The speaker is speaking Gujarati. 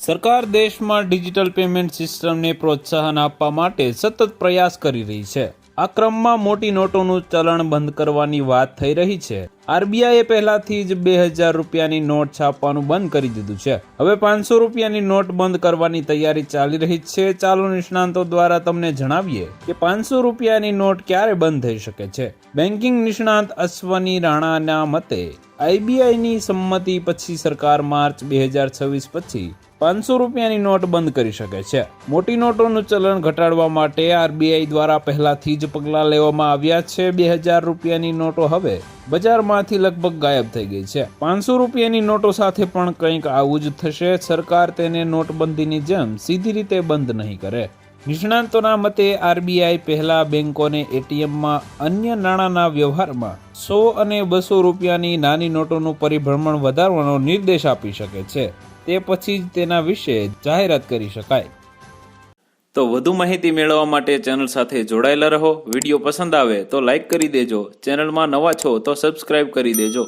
સરકાર દેશમાં ડિજિટલ પેમેન્ટ સિસ્ટમને પ્રોત્સાહન આપવા માટે સતત પ્રયાસ કરી રહી છે। આ ક્રમમાં મોટી નોટોનું ચલણ બંધ કરવાની વાત થઈ રહી છે। આરબીઆઈએ પહેલાથી જ 2000 રૂપિયાની નોટ છાપવાનું બંધ કરી દીધું છે। હવે 500 રૂપિયાની નોટ બંધ કરવાની તૈયારી ચાલી રહી છે। ચાલો નિષ્ણાંતો દ્વારા તમને જણાવીએ કે 500 રૂપિયાની નોટ ક્યારે બંધ થઈ શકે છે। બેન્કિંગ નિષ્ણાંત અશ્વની રાણાના મતે આરબીઆઈની સંમતિ પછી સરકાર માર્ચ 2026 પછી 500 રૂપિયાની નોટ બંધ કરી શકે છે। મોટી નોટોનું ચલણ ઘટાડવા માટે આરબીઆઈ દ્વારા પહેલાથી જ પગલાં લેવામાં આવ્યા છે। 2000 રૂપિયાની નોટો હવે બજારમાંથી લગભગ ગાયબ થઈ ગઈ છે। 500 રૂપિયાની નોટો સાથે પણ કંઈક આવું જ થશે। સરકાર તેને નોટબંધીની જેમ સીધી રીતે બંધ નહીં કરે। નિષ્ણાંતોના મતે આરબીઆઈ પહેલા બેંકોને એટીએમમાં અન્ય નાણાંના વ્યવહારમાં 100 અને 200 રૂપિયાની નાની નોટોનું પરિભ્રમણ વધારવાનો નિર્દેશ આપી શકે છે। તે પછી જ તેના વિશે જાહેરાત કરી શકાય। તો વધુ માહિતી મેળવવા માટે ચેનલ સાથે જોડાયેલા રહો। વિડીયો પસંદ આવે તો લાઈક કરી દેજો। ચેનલમાં નવા છો તો સબસ્ક્રાઇબ કરી દેજો।